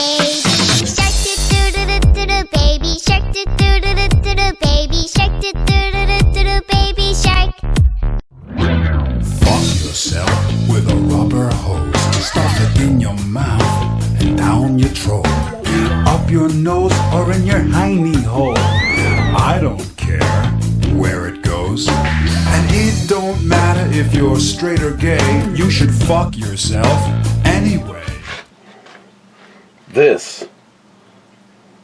Shark do-do-do-do-do, baby shark do-do-do-do-do, baby shark do-do-do-do-do, baby shark. Fuck yourself with a rubber hose. Stuff it in your mouth and down your throat, up your nose or in your hiney hole. I don't care where it goes, and it don't matter if you're straight or gay. You should fuck yourself anyway. This.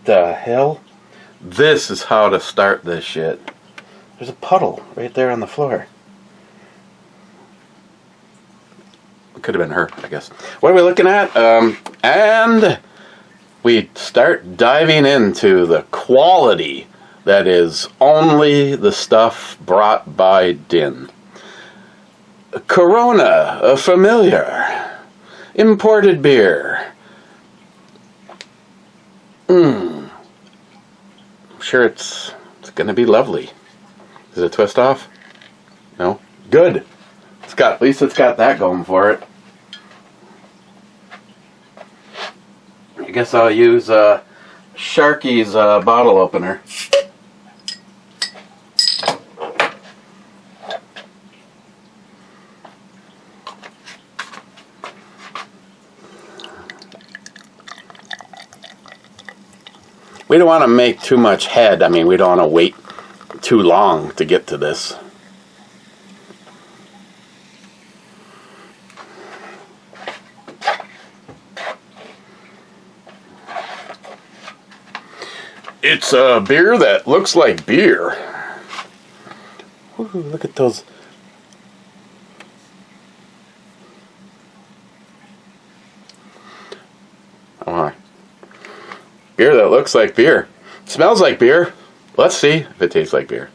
The hell? This is how to start this shit. There's a puddle right there on the floor. It could have been her, I guess. What are we looking at? And we start diving into the quality that is only the stuff brought by Din. Corona, a familiar. Imported beer. I'm sure it's going to be lovely. Is it twist off? No? Good. At least it's got that going for it. I guess I'll use Sharky's bottle opener. We don't want to make too much head. I mean, we don't want to wait too long to get to this. It's a beer that looks like beer. Ooh, look at those. Oh, beer that looks like beer. Smells like beer. Let's see if it tastes like beer.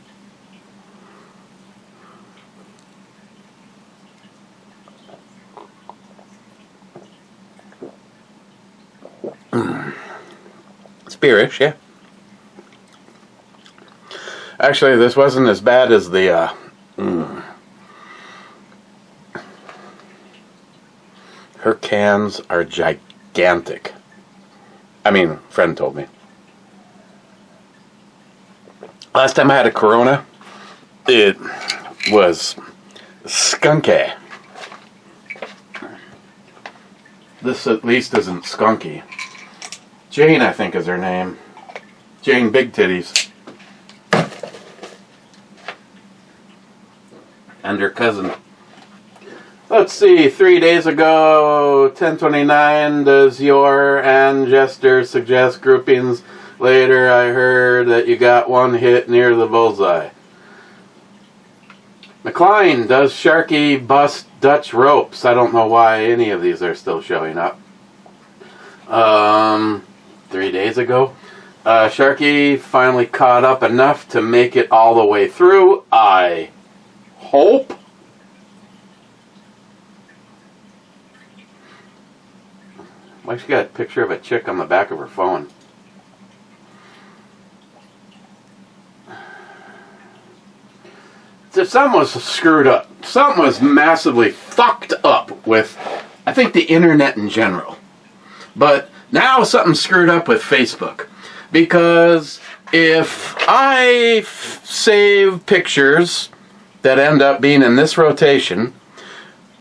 It's beerish, yeah. Actually, this wasn't as bad as the her cans are gigantic. I mean, friend told me. Last time I had a Corona, it was skunky. This at least isn't skunky. Jane, I think, is her name. Jane Big Titties. And her cousin. Let's see, 3 days ago, 10:29, does your ancestor suggest groupings? Later I heard that you got one hit near the bullseye. McLean, does Sharky bust Dutch ropes? I don't know why any of these are still showing up. 3 days ago. Sharky finally caught up enough to make it all the way through. I hope. Why she got a picture of a chick on the back of her phone? So something was screwed up. Something was massively fucked up with, I think, the internet in general. But now something's screwed up with Facebook. Because if I save pictures that end up being in this rotation,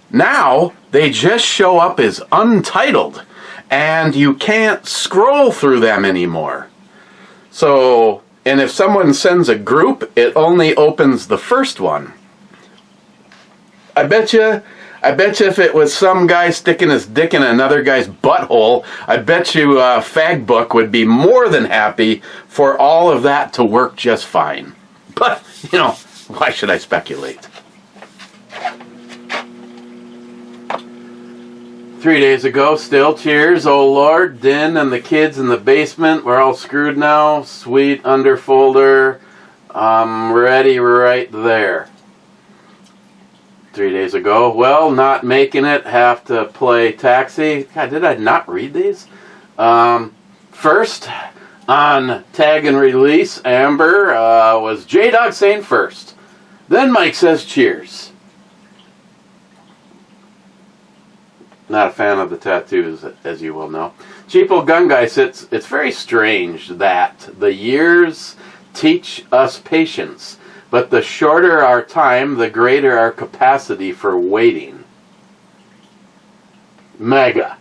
now they just show up as untitled. And you can't scroll through them anymore. So, and if someone sends a group, it only opens the first one. I bet you if it was some guy sticking his dick in another guy's butthole, I bet you Fagbook would be more than happy for all of that to work just fine. But, you know, why should I speculate? 3 days ago, still, cheers, oh Lord, Din and the kids in the basement, we're all screwed now, sweet underfolder, I'm ready right there. 3 days ago, well, not making it, have to play taxi. God, did I not read these? First, on tag and release, Amber, was J-Dog saying first. Then Mike says cheers. Not a fan of the tattoos, as you will know. Cheapo Gun Guy says, it's very strange that the years teach us patience, but the shorter our time, the greater our capacity for waiting. Mega.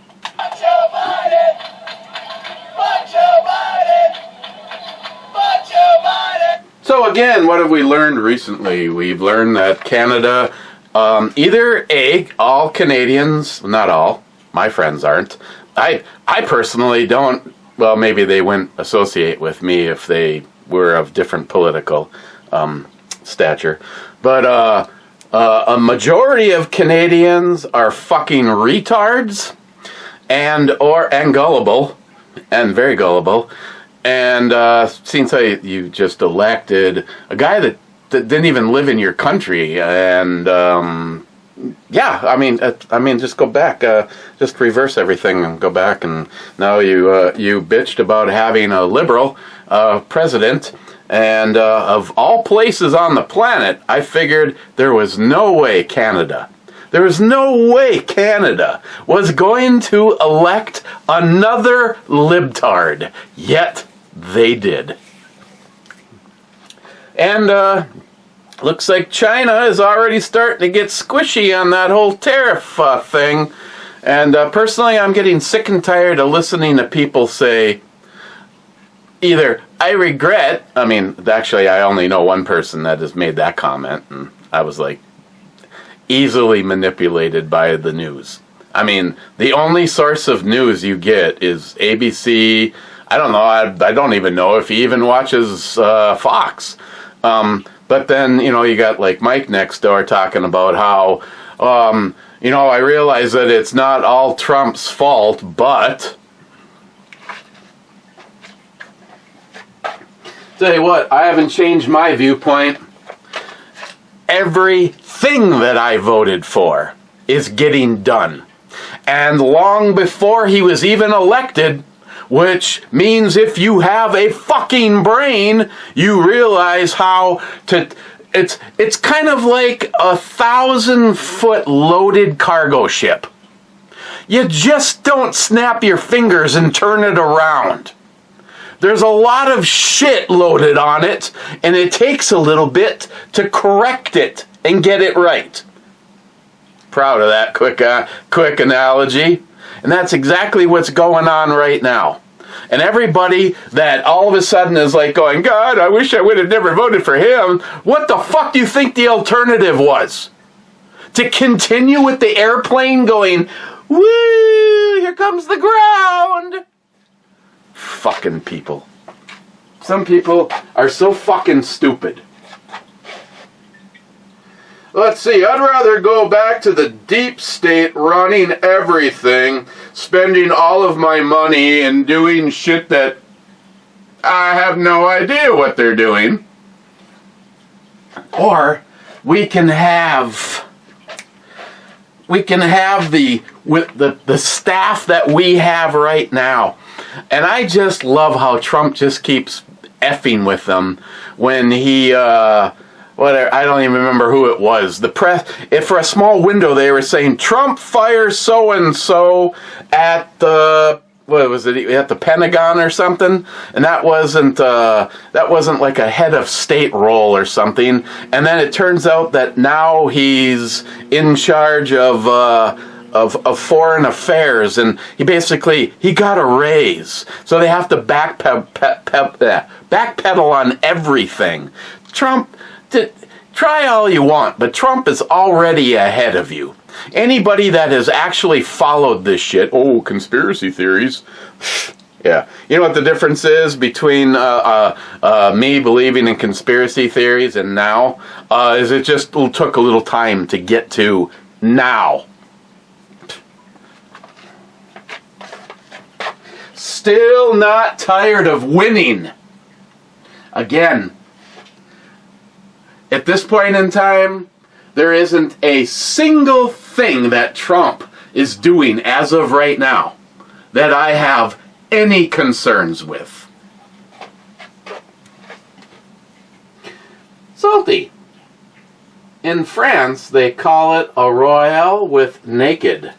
So again, what have we learned recently? We've learned that Canada, either A, all Canadians, not all, my friends aren't. I personally don't, well, maybe they wouldn't associate with me if they were of different political stature. But a majority of Canadians are fucking retards and gullible, and very gullible. And since you just elected a guy that didn't even live in your country, and yeah, I mean, just go back, just reverse everything and go back. And now you bitched about having a liberal president, and of all places on the planet, I figured there was no way Canada was going to elect another libtard. Yet they did. And looks like China is already starting to get squishy on that whole tariff thing. And personally, I'm getting sick and tired of listening to people say, either, I regret, I mean, actually, I only know one person that has made that comment, and I was like, easily manipulated by the news. I mean, the only source of news you get is ABC. I don't know, I don't even know if he even watches Fox. But then, you got like Mike next door talking about how, I realize that it's not all Trump's fault, but tell you what, I haven't changed my viewpoint. Everything that I voted for is getting done. And long before he was even elected, which means if you have a fucking brain, you realize how to... It's kind of like 1,000-foot loaded cargo ship. You just don't snap your fingers and turn it around. There's a lot of shit loaded on it, and it takes a little bit to correct it and get it right. Proud of that quick analogy. And that's exactly what's going on right now. And everybody that all of a sudden is like going, God, I wish I would have never voted for him. What the fuck do you think the alternative was? To continue with the airplane going, woo, here comes the ground. Fucking people. Some people are so fucking stupid. Let's see, I'd rather go back to the deep state running everything, spending all of my money and doing shit that I have no idea what they're doing. Or we can have the staff that we have right now. And I just love how Trump just keeps effing with them when he, whatever, I don't even remember who it was. The press, if for a small window they were saying Trump fires so-and-so at the, what was it, at the Pentagon or something? And that wasn't like a head of state role or something. And then it turns out that now he's in charge of foreign affairs, and he got a raise, so they have to backpedal on everything. Trump, try all you want, but Trump is already ahead of you. Anybody that has actually followed this shit, conspiracy theories, yeah, you know what the difference is between me believing in conspiracy theories and now, is it just took a little time to get to now. Still not tired of winning. Again, at this point in time, there isn't a single thing that Trump is doing as of right now that I have any concerns with. Salty. In France, they call it a royale with naked.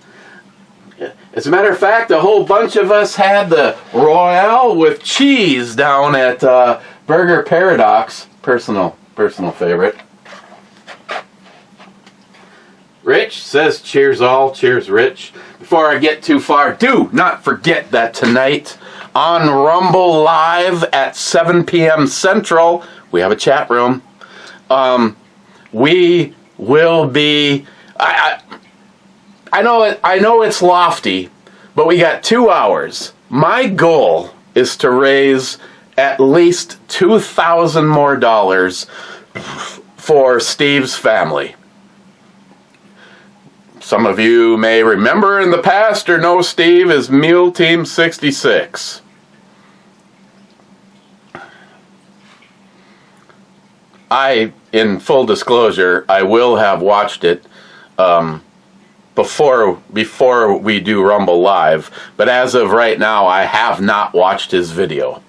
As a matter of fact, a whole bunch of us had the Royale with cheese down at Burger Paradox. Personal favorite. Rich says, cheers all, cheers Rich. Before I get too far, do not forget that tonight on Rumble Live at 7 p.m. Central, we have a chat room. We will be, I know it's lofty, but we got 2 hours. My goal is to raise at least $2,000 more for Steve's family. Some of you may remember in the past or know Steve as Mule Team 66. In full disclosure, I will have watched it before we do Rumble Live, but as of right now, I have not watched his video.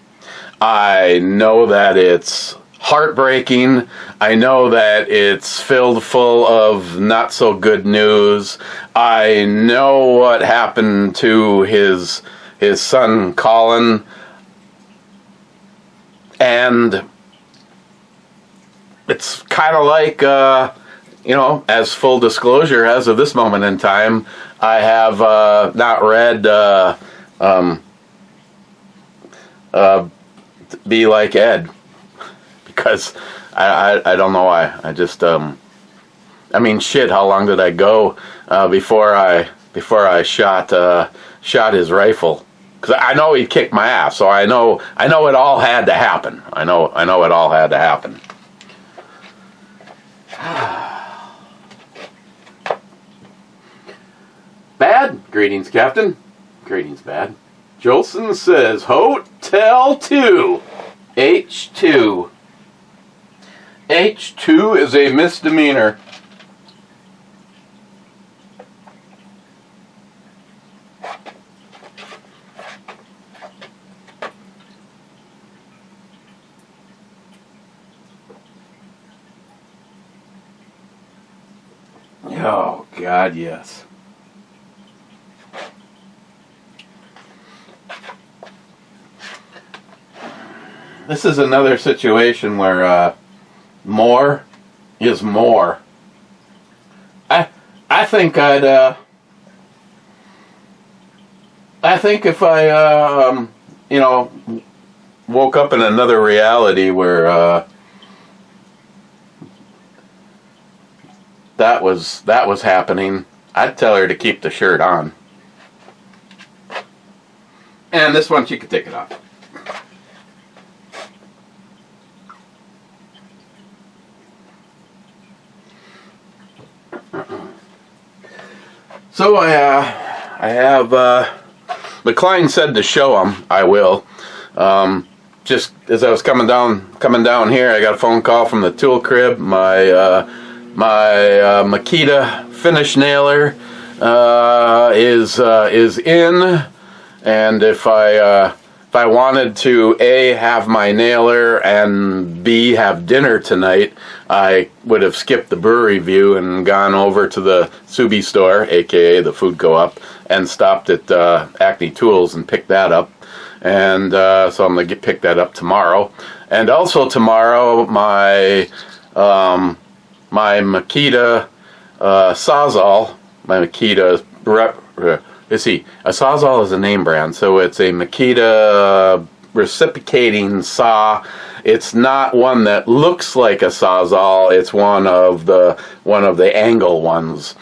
I know that it's heartbreaking. I know that it's filled full of not so good news. I know what happened to his son Colin, and it's kind of like as full disclosure, as of this moment in time, I have not read Be Like Ed, because I don't know why. I just shit, how long did I go before I shot his rifle? Because I know he kicked my ass, so I know it all had to happen. I know it all had to happen. Bad? Greetings, Captain. Greetings, Bad. Jolson says, Hotel 2. H2. H2 is a misdemeanor. Oh, God, yes. This is another situation where more is more. I think I think if I woke up in another reality where that was happening, I'd tell her to keep the shirt on. And this one, she could take it off. So I have McLean said to show him. I will. Just as I was coming down here, I got a phone call from the tool crib. My Makita finish nailer is in, and if I wanted to A, have my nailer, and B, have dinner tonight, I would have skipped the brewery view and gone over to the Subi store, aka the food co-op, and stopped at Acme Tools and picked that up. And so I'm going to pick that up tomorrow. And also tomorrow, my Makita Sawzall, my Makita, let's see, a Sawzall is a name brand, so it's a Makita reciprocating saw. It's not one that looks like a Sawzall. It's one of the angle ones,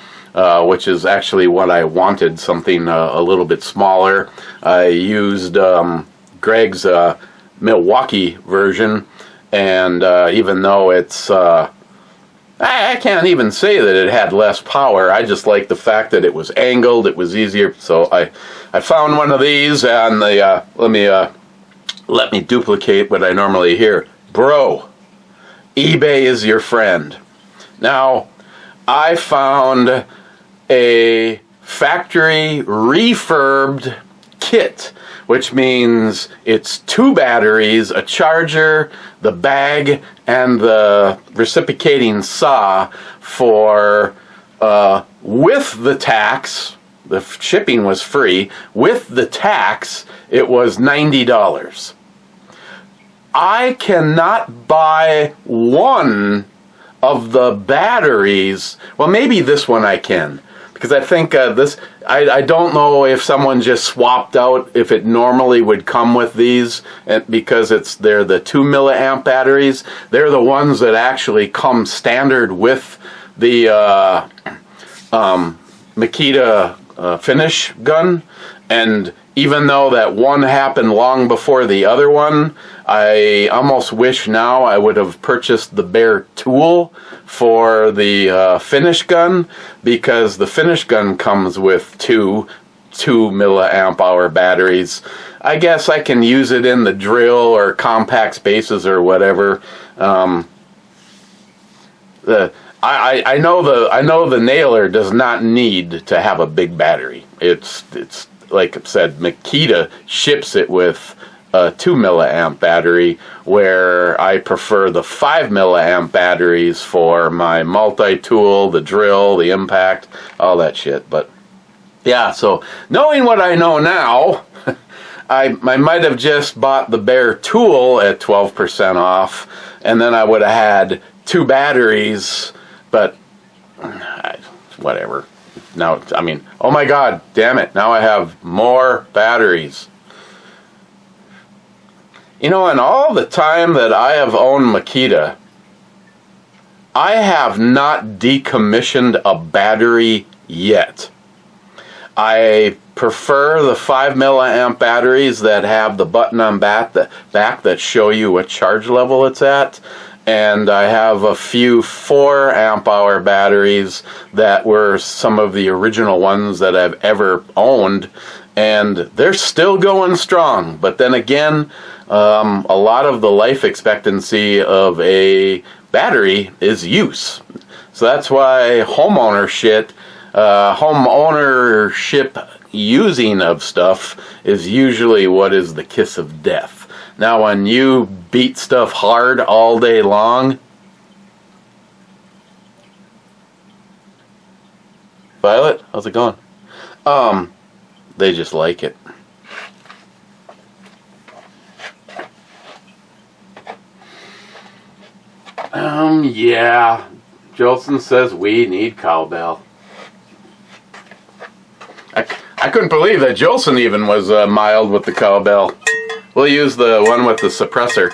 which is actually what I wanted, something a little bit smaller. I used Greg's Milwaukee version, and even though it's I can't even say that it had less power. I just like the fact that it was angled. It was easier. So I found one of these, and let me duplicate what I normally hear. Bro, eBay is your friend. Now, I found a factory refurbed kit, which means it's 2 batteries, a charger, the bag, and the reciprocating saw for, with the tax, The shipping was free. With the tax, it was $90. I cannot buy one of the batteries. Well, maybe this one I can. Because I think I don't know if someone just swapped out, if it normally would come with these, because they're the 2 milliamp batteries. They're the ones that actually come standard with the Makita finish gun. And even though that one happened long before the other one, I almost wish now I would have purchased the bare tool for the finish gun, because the finish gun comes with two milliamp hour batteries. I guess I can use it in the drill or compact spaces or whatever. I know the nailer does not need to have a big battery. It's like I said, Makita ships it with a 2 milliamp battery, where I prefer the 5 milliamp batteries for my multi-tool, the drill, the impact, all that shit. But yeah, so knowing what I know now, I might have just bought the bare tool at 12% off, and then I would have had 2 batteries, but whatever. Now, I mean, oh my God, damn it, now I have more batteries. You know, in all the time that I have owned Makita, I have not decommissioned a battery yet. I prefer the 5 milliamp batteries that have the button on back that show you what charge level it's at. And I have a few 4 amp hour batteries that were some of the original ones that I've ever owned, and they're still going strong. But then again, a lot of the life expectancy of a battery is use. So that's why homeownership using of stuff is usually what is the kiss of death. Now, when you beat stuff hard all day long, Violet, how's it going? They just like it. Yeah. Jolson says we need cowbell. I couldn't believe that Jolson even was mild with the cowbell. We'll use the one with the suppressor.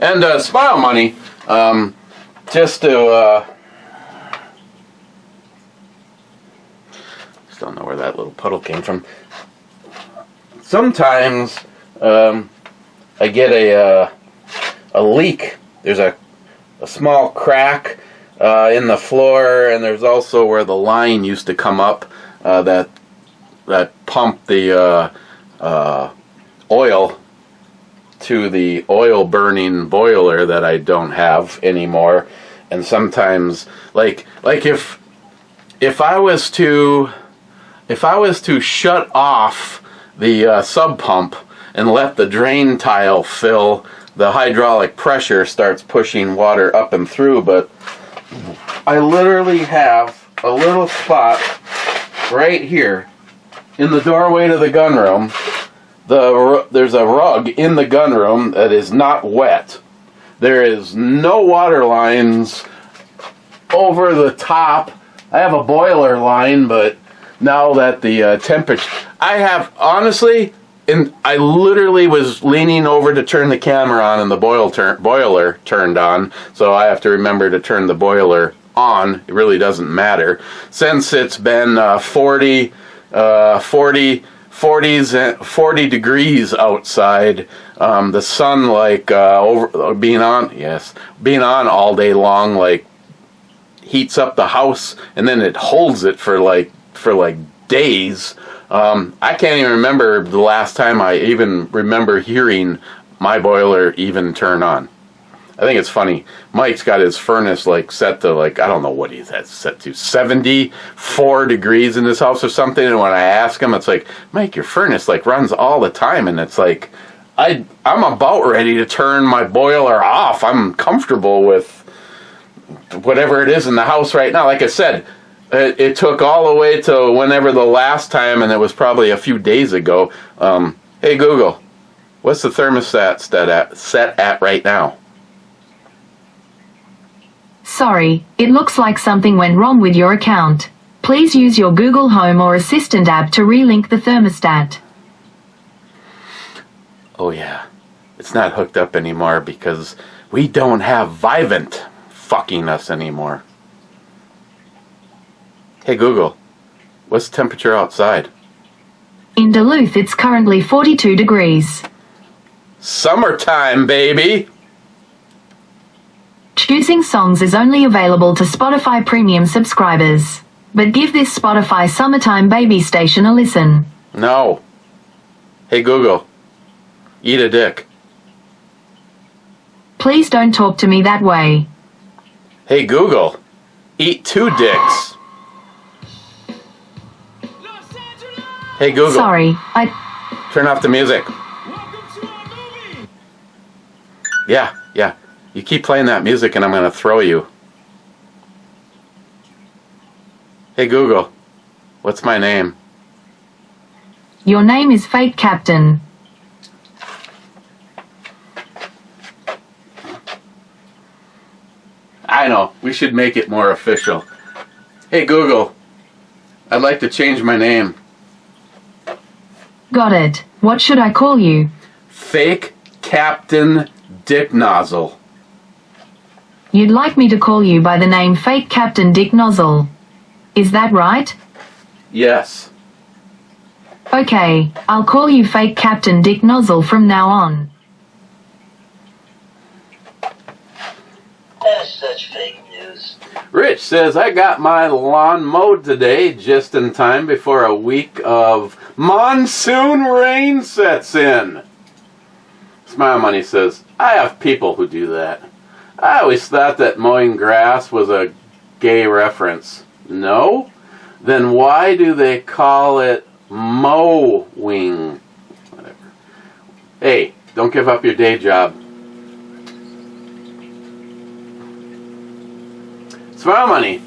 And Smile Money, just to... just don't know where that little puddle came from. Sometimes I get a leak. There's a small crack in the floor, and there's also where the line used to come up that pumped the oil to the oil burning boiler that I don't have anymore. And sometimes, like if I was to shut off the sub pump and let the drain tile fill, the hydraulic pressure starts pushing water up and through. But I literally have a little spot right here in the doorway to the gunroom. There's a rug in the gunroom that is not wet. There is no water lines over the top. I have a boiler line, but now that the temperature... I have, honestly, and I literally was leaning over to turn the camera on, and the boiler turned on, so I have to remember to turn the boiler on. It really doesn't matter. Since it's been 40 degrees outside, the sun being on all day long heats up the house, and then it holds it for days. I can't even remember the last time I even remember hearing my boiler even turn on. I think it's funny. Mike's got his furnace set to I don't know what he's set to, 74 degrees in his house or something. And when I ask him, it's like, Mike, your furnace runs all the time, and it's I'm about ready to turn my boiler off. I'm comfortable with whatever it is in the house right now. Like I said, it took all the way to whenever the last time, and it was probably a few days ago. Hey Google, what's the thermostat set at right now? Sorry, it looks like something went wrong with your account. Please use your Google Home or Assistant app to relink the thermostat. Oh yeah, it's not hooked up anymore because we don't have Vivint fucking us anymore. Hey Google, what's the temperature outside? In Duluth, it's currently 42 degrees. Summertime, baby! Choosing songs is only available to Spotify Premium subscribers. But give this Spotify Summertime Baby station a listen. No. Hey Google, eat a dick. Please don't talk to me that way. Hey Google, eat 2 dicks. Hey Google. Sorry, Turn off the music. Yeah. You keep playing that music and I'm going to throw you. Hey Google, what's my name? Your name is Fake Captain. I know, we should make it more official. Hey Google, I'd like to change my name. Got it. What should I call you? Fake Captain Dick Nozzle. You'd like me to call you by the name Fake Captain Dick Nozzle. Is that right? Yes. Okay, I'll call you Fake Captain Dick Nozzle from now on. That's such fake news. Rich says, I got my lawn mowed today just in time before a week of monsoon rain sets in. Smile Money says, I have people who do that. I always thought that mowing grass was a gay reference. No? Then why do they call it mowing? Whatever. Hey, don't give up your day job. Smile Money.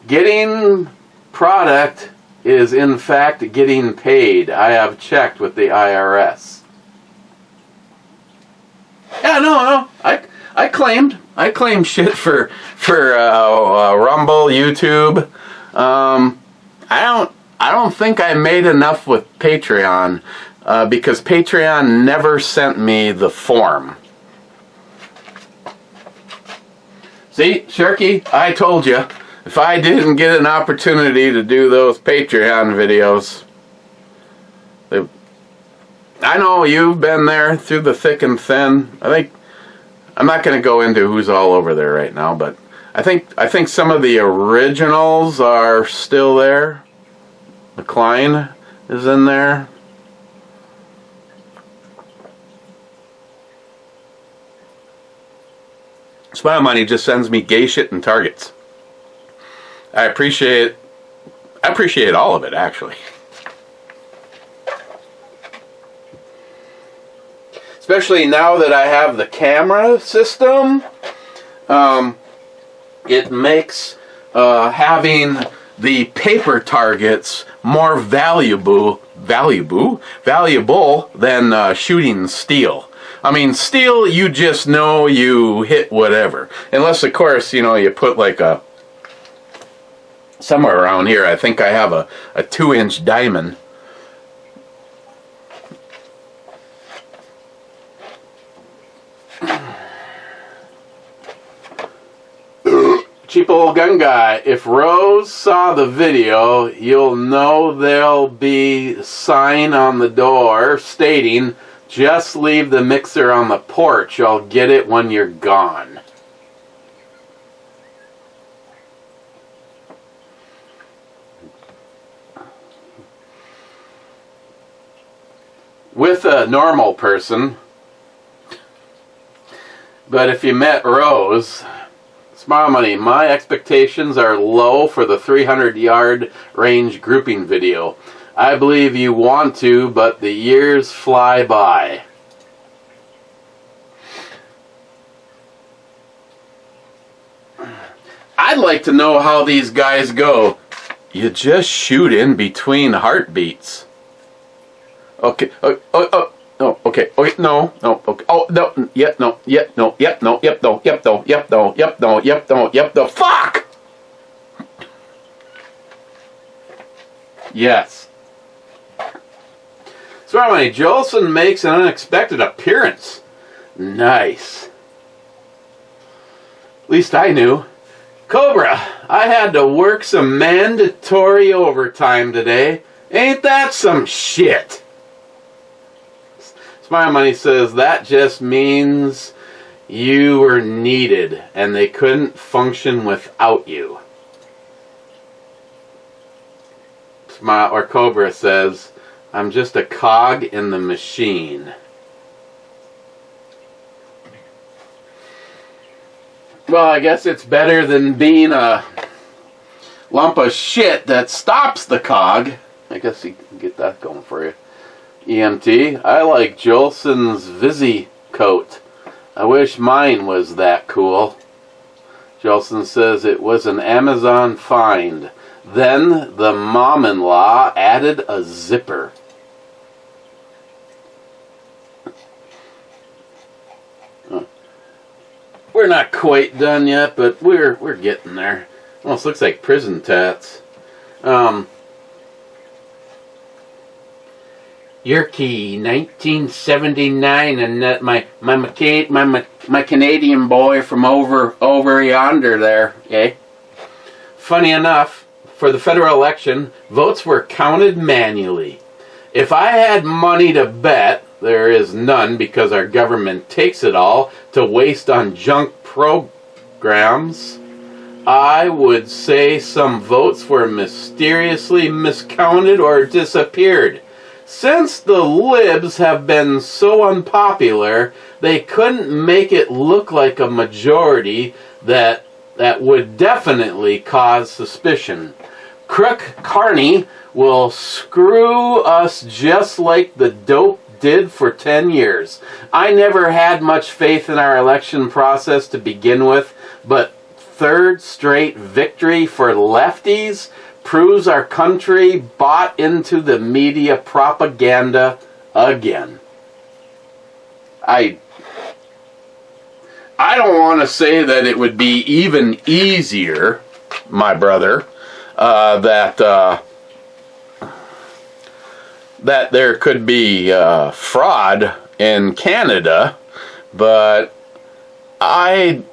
Getting product is in fact getting paid. I have checked with the IRS. Yeah, no. I claimed shit for Rumble, YouTube. I don't think I made enough with Patreon because Patreon never sent me the form. See, Sharky, I told you, if I didn't get an opportunity to do those Patreon videos, I know you've been there through the thick and thin. I'm not going to go into who's all over there right now, but I think some of the originals are still there. McLean is in there. Smile Money just sends me gay shit and targets. I appreciate all of it, actually. Especially now that I have the camera system, it makes having the paper targets more valuable than shooting steel. I mean, steel, you just know you hit whatever. Unless, of course, you put like somewhere around here, I think I have a 2-inch diamond. Cheap old gun guy, if Rose saw the video, you'll know there'll be a sign on the door stating, just leave the mixer on the porch, I'll get it when you're gone. With a normal person, but if you met Rose, Smile Money, my expectations are low for the 300-yard range grouping video. I believe you want to, but the years fly by. I'd like to know how these guys go. You just shoot in between heartbeats. Okay. No. Okay. No. Okay. Oh no. Yeah. No. Yeah. No. Yep. No. Yep. No. Yep. No. Yep. No. Yep. No. Yep. No. Yep. No. Fuck. Yes. So anyway, Jolson makes an unexpected appearance. Nice. At least I knew. Cobra, I had to work some mandatory overtime today. Ain't that some shit? Smile Money says that just means you were needed and they couldn't function without you. Smile or Cobra says, I'm just a cog in the machine. Well, I guess it's better than being a lump of shit that stops the cog. I guess you can get that going for you. EMT, I like Jolson's Vizzy coat. I wish mine was that cool. Jolson says it was an Amazon find. Then the mom-in-law added a zipper. We're not quite done yet, but we're getting there. Almost looks like prison tats. Yerkey, 1979, and that my Canadian boy from over yonder there. Eh? Funny enough, for the federal election, votes were counted manually. If I had money to bet, there is none because our government takes it all to waste on junk programs, I would say some votes were mysteriously miscounted or disappeared. Since the libs have been so unpopular, they couldn't make it look like a majority that would definitely cause suspicion. Crook Carney will screw us just like the dope did for 10 years. I never had much faith in our election process to begin with, but third straight victory for lefties proves our country bought into the media propaganda again. I don't want to say that it would be even easier, my brother, that there could be fraud in Canada, but the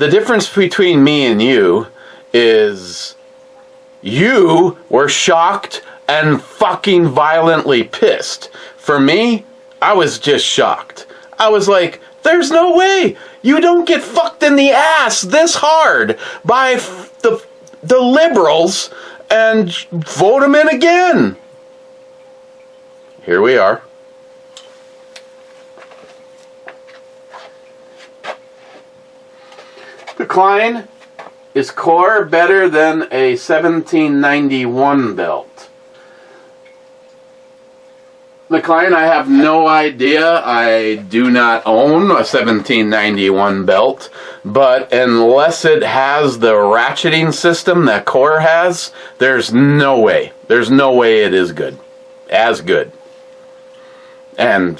difference between me and you is you were shocked and fucking violently pissed. For me, I was just shocked. I was like, there's no way you don't get fucked in the ass this hard by the liberals and vote them in again. Here we are. Decline, is core better than a 1791 belt? McLean, I have no idea. I do not own a 1791 belt, but unless it has the ratcheting system that Core has, there's no way. There's no way it is good. As good. And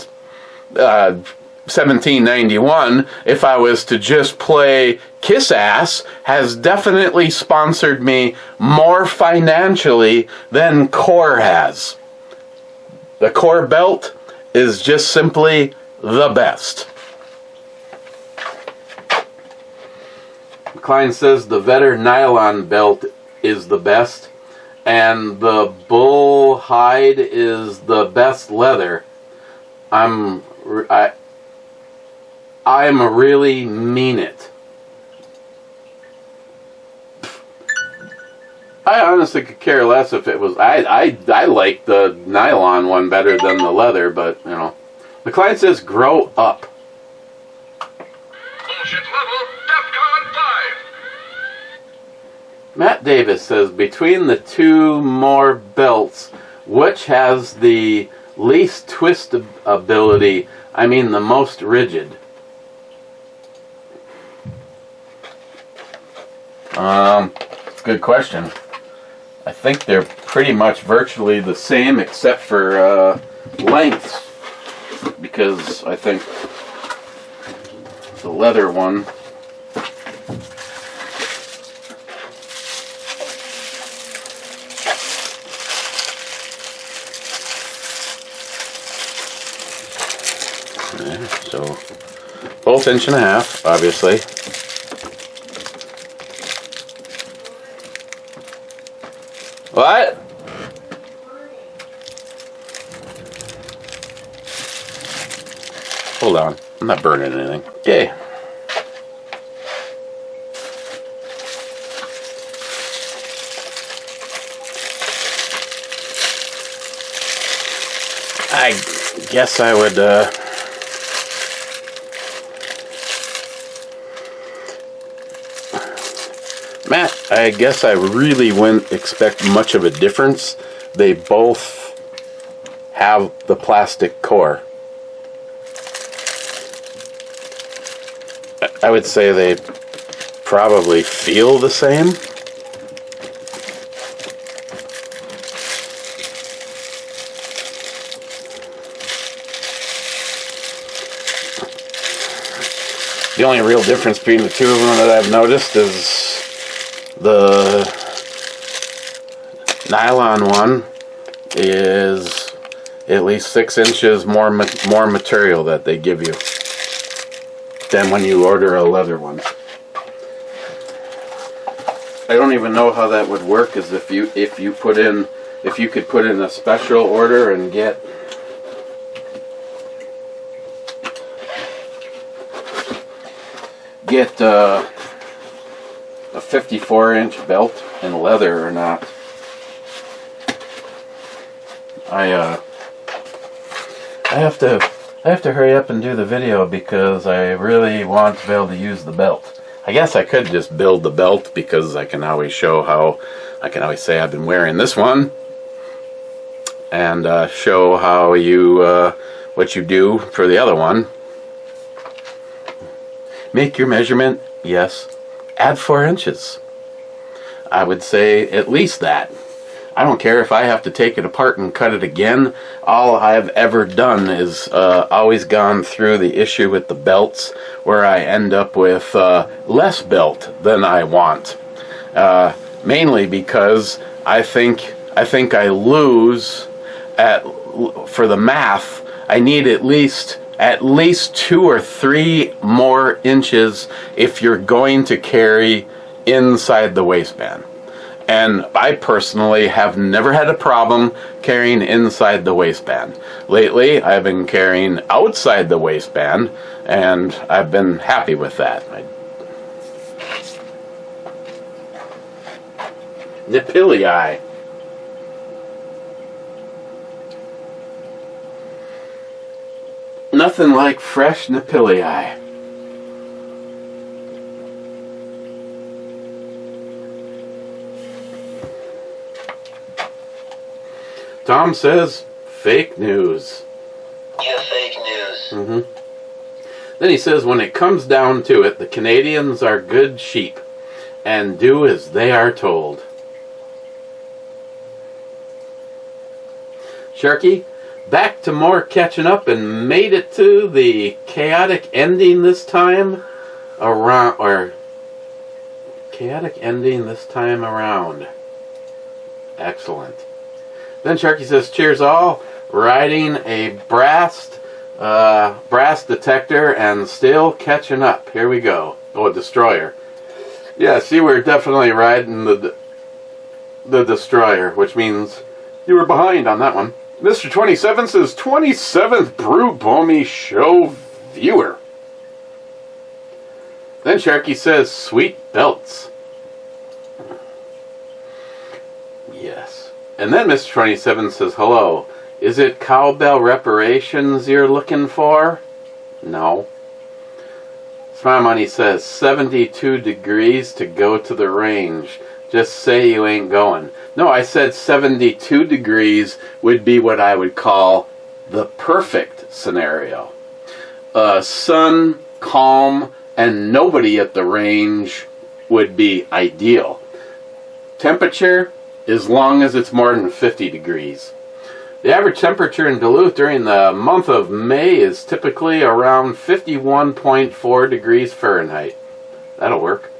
1791, if I was to just play Kiss Ass, has definitely sponsored me more financially than Core has. The Core belt is just simply the best. Klein says the Vetter nylon belt is the best, and the bull hide is the best leather. I really mean it. I honestly could care less if it was. I like the nylon one better than the leather, but you know. The client says, "Grow up." Bullshit level, DEFCON 5. Matt Davis says, between the two more belts, which has the least twist ability? I mean, the most rigid. Good question. I think they're pretty much virtually the same except for lengths, because I think the leather one so both 1.5 inches, obviously. What? Hold on, I'm not burning anything. Okay. I guess I would Matt, I guess I really wouldn't expect much of a difference. They both have the plastic core. I would say they probably feel the same. The only real difference between the two of them that I've noticed is the nylon one is at least 6 inches more material that they give you than when you order a leather one. I don't even know how that would work, as if you could put in a special order and get a 54-inch belt in leather or not. I have to hurry up and do the video because I really want to be able to use the belt. I guess I could just build the belt, because I can always show how, I can always say I've been wearing this one and show how you what you do for the other one. Make your measurement, yes. Add 4 inches. I would say at least that. I don't care if I have to take it apart and cut it again. All I've ever done is always gone through the issue with the belts where I end up with less belt than I want. Mainly because I think I lose for the math. I need at least 2 or 3 more inches if you're going to carry inside the waistband. And I personally have never had a problem carrying inside the waistband. Lately, I've been carrying outside the waistband, and I've been happy with that. Nipilii. Nothing like fresh Nipilii. Tom says, fake news. Yeah, fake news. Then he says, when it comes down to it, the Canadians are good sheep and do as they are told. Sharky, back to more catching up and made it to the chaotic ending this time around. Excellent. Then Sharky says, cheers all, riding a brass detector and still catching up. Here we go. Oh, a destroyer. Yeah, see, we're definitely riding the destroyer, which means you were behind on that one. Mr. 27 says, 27th Brew Bomey Show viewer. Then Sharky says, sweet belts. Yes. And then Mr. 27 says, hello, is it cowbell reparations you're looking for? No. Smile Money says, 72 degrees to go to the range. Just say you ain't going. No, I said 72 degrees would be what I would call the perfect scenario. Sun, calm, and nobody at the range would be ideal. Temperature, as long as it's more than 50 degrees. The average temperature in Duluth during the month of May is typically around 51.4 degrees Fahrenheit. That'll work.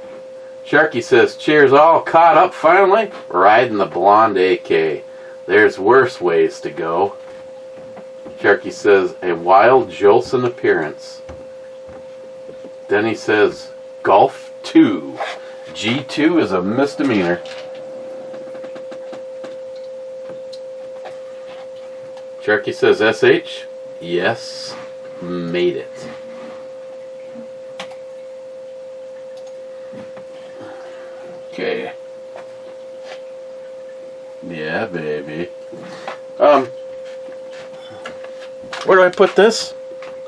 Sharky says, cheers, all caught up finally? Riding the blonde AK. There's worse ways to go. Sharky says, a wild Jolson appearance. Then he says, Golf 2. G2 is a misdemeanor. Sharky says, SH? Yes, made it. Okay. Yeah, baby. Where do I put this?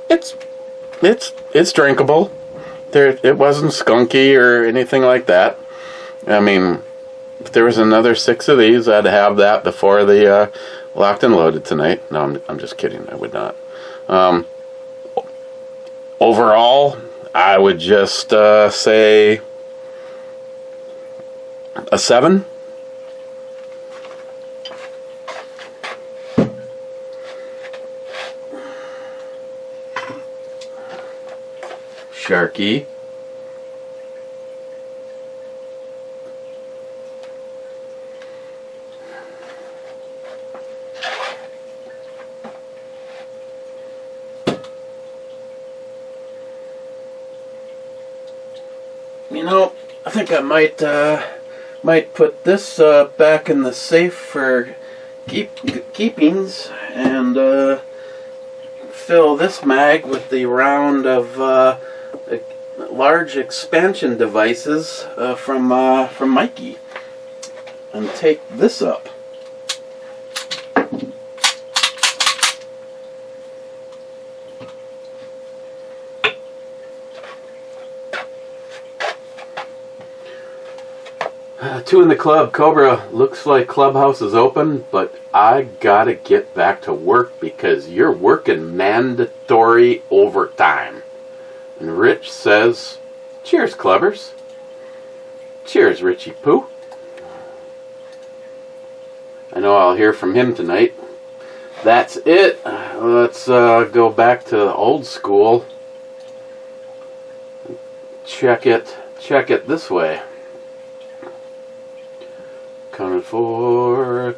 It's drinkable. It wasn't skunky or anything like that. I mean, if there was another 6 of these, I'd have that before the Locked and Loaded tonight. No, I'm just kidding. I would not. Overall, I would just say a 7. Sharky. You know, I think I might put this back in the safe for keepings and fill this mag with the round of large expansion devices from Mikey, and take this up. Two in the club. Cobra, looks like Clubhouse is open, but I gotta get back to work because you're working mandatory overtime. And Rich says, cheers, clubbers. Cheers, Richie Poo. I know I'll hear from him tonight. That's it. Let's go back to old school. Check it this way. Counted for.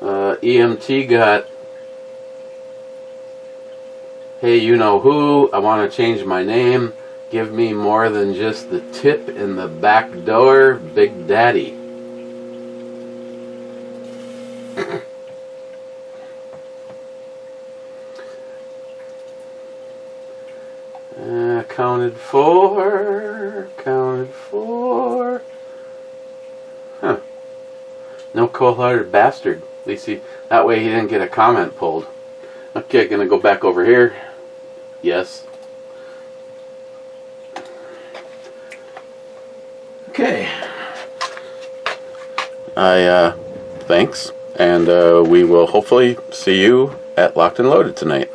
EMT got, hey, you know who, I want to change my name. Give me more than just the tip in the back door, Big Daddy. Counted for. Huh. No cold-hearted bastard. At least that way he didn't get a comment pulled. Okay, gonna go back over here. Yes. Okay. Thanks. And we will hopefully see you at Locked and Loaded tonight.